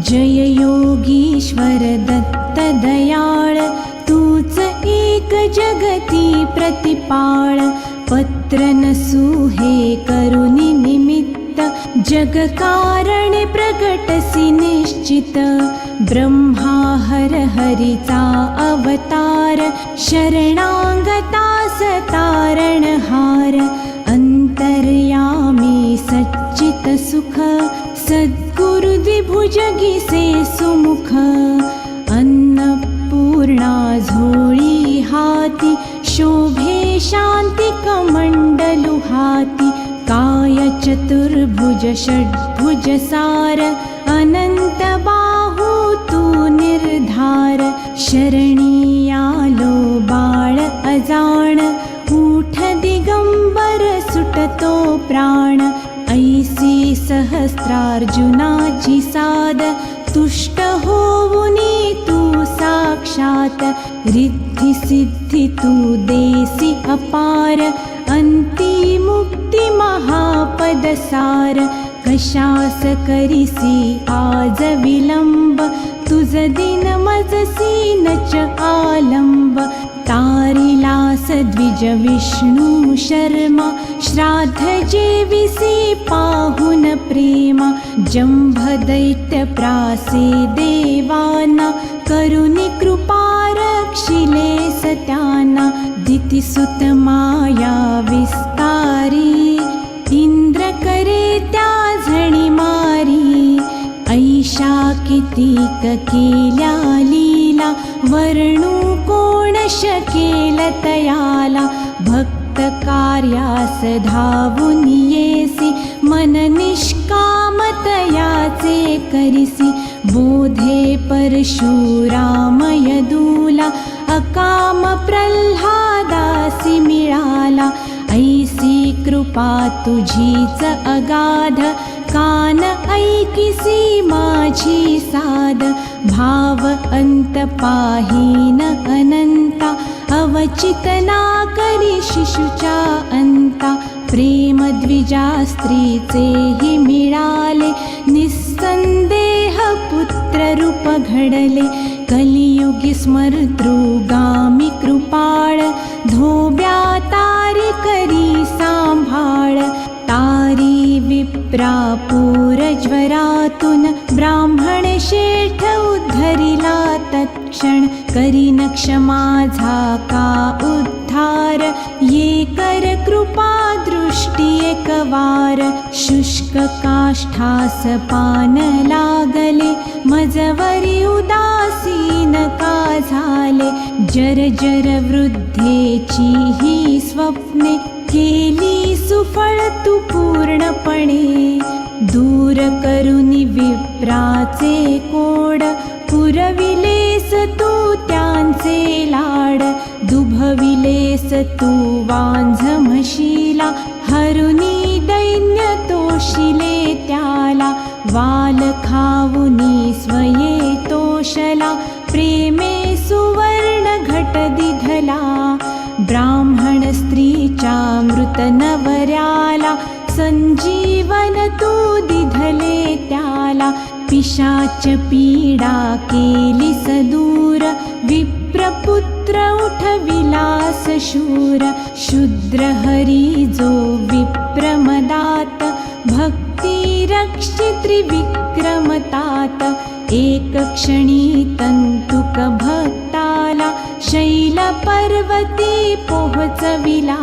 जय योगीश्वर दत्त दयाळ, तूच एक जगती प्रतिपाळ। पत्र नसू हे करुणी निमित्त, जग कारणे प्रगटसी निश्चित। ब्रह्मा हर हरीचा अवतार, शरणागतास तारणहार। अंतर्यामी सच्चित सुख, सद्गुरु द्विभुजगिसे सुमुख। अन्नपूर्णा झोळी हाती, शोभे शांती कमंडलु हाती। काय चतुर्भुज षड्भुज सार, अनंत बाहू तू निर्धार। शरणीयालो बाळ अजाण, ऊठ दिगंबर सुटतो प्राण। ऐसी सहस्रार्जुनाची साद, तुष्ट होऊनी तू साक्षात। रिद्धी सिद्धी तू देसी अपार, अंती मुक्ती महापदसार। कशास करिसी आज विलंब, तुझ दिन मजसी नच आलंब। तारिलास द्विज विष्णू शर्मा, श्राद्ध जेविसी पाहुन प्रेमा। जंभ दैत्य प्रासे देवाना, करुणी कृपा रक्षिले सत्याना। दितिसुत माया विस्तारी, इंद्र करे त्या झणी मारी। ऐशा कितीक केल्या लीला, वर्णू कोण शकेल तयाला। भक्त कार्यास धावून येसी, मन निष्कामतयाचे करिसी। बोधे परशुराम यदूला, अकाम प्रल्हादासी मिळाला। ऐसी कृपा तुझीच अगाध, कान ऐकिसी माझी साद। भाव अंत पाहीन अनंता, अवचितना करी शिशुच्या अंता। प्रेम द्विजा स्त्रीचेही मिळाले, निस्संदेह पुत्र रूप घडले। कलियुगी स्मर्तृगामी कृपाळ, धोब्या तारी करी सांभाळ। तारी विप्रा पूरज्वरातून, ब्राह्मण शेठ उद्धरिला तत्क्षण। करीन क्षमा माझा उद्धार, ये कर कृपा दृष्टी एकवार। शुष्क काष्ठास पान लागले, मजवरी उदासीन का झाले। जर जर वृद्धेची ही स्वप्ने, केली सुफळ तू पूर्णपणे। दूर करुनी विप्राचे कोड, पुरविलेस तू त्यांचे लाड। दुभविलेस तू वांझ म्हशीला, हरुनी दैन्य तोषिले त्याला। वाल खाऊनी स्वये तोषला, प्रेमे सुवर्ण घट दिधला। ब्राह्मण स्त्रीच्या मृत नवऱ्याला, संजीवन तू दिधले त्याला। पिशाच पीडा केली सदूर, विप्रपुत्र उठविलास शूर। शूद्र हरी जो विप्रमदात, भक्ती रक्षि त्रिविक्रमतात। एक क्षणी तंतुक भक्ताला, शैल पर्वती पोहचविला।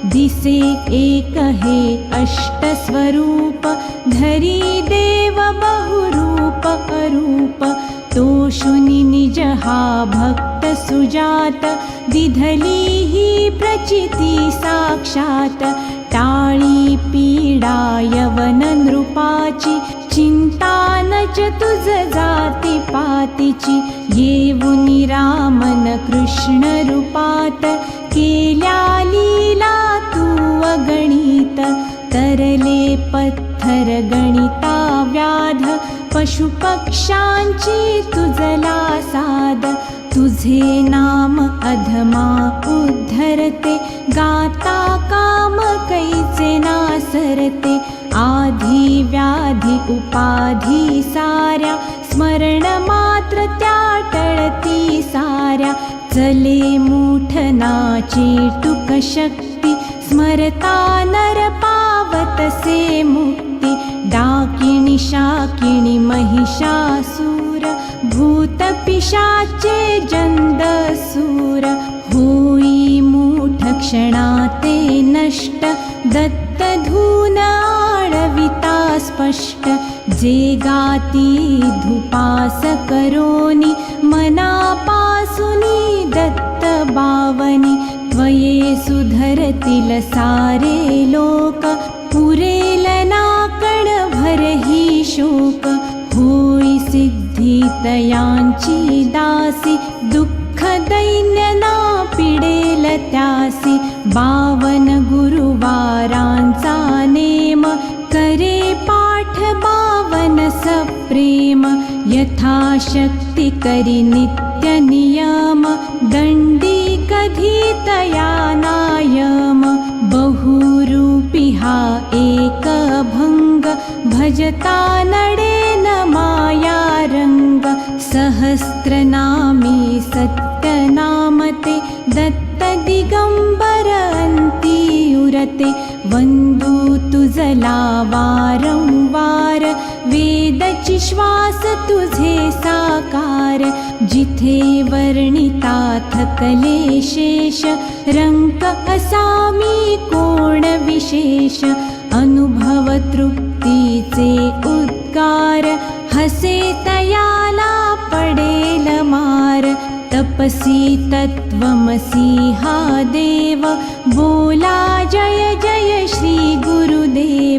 दिसे एक हे अष्ट स्वरूप, धरी देव बहुरूप अरूप। तोषुनी निज हा भक्त सुजात, दिधली ही प्रचिती साक्षात। टाळी पीडा यवन नृपाची, चिंता नच तुझ जाती पातीची। येऊनी रामन कृष्ण रूपात, केल्या लीला तू अगणित। तरले पत्थर गणिता व्याध, पशुपक्ष्यांची तुझला साद। तुझे नाम अधमा उद्धरते, गाता काम कैचे नासरते। आधी व्याधी उपाधी साऱ्या, स्मरण मात्र त्या टळती साऱ्या. चले मूठनाची टूक शक्ती, स्मरता नर पावतसे मुक्ती. डाकिणी शाकिणी महिषासूर, भूत पिशाचे जंदसूर. होई मूठ क्षणाते नष्ट, दत्त धून आळविता स्पष्ट. जे गाती धुपास करोनी, मनापासुनी दत्त बावनी. त्वये सुधरतील सारे लोक, पुरेल ना कणभर ही शोक. होई सिद्धी तयांची दासी, दुःख दैन्य ना पिडेल त्यासी. 52 गुरुवारांचा नेम, करे पाठ 52 सप्रेम. यथाशक्ती करी नित्य नियम, दंडी कधी तया नायम. बहुरूपी हा एक भंग, भजता नडेन माया रंग. सहस्रनामी सत्य नामते, दत्त दिगंबर अंती उरते. वंदू तुझला वारंवार, वेदची श्वास तुझे साकार. जिथे वर्णिता थकले शेष, रंक असामी कोण विशेष. अनुभव तृप्तीचे उद्गार, हसे तयाला पडेल मार. तपसी तत्वमसी हा देव, बोला जय जय श्री गुरुदेव.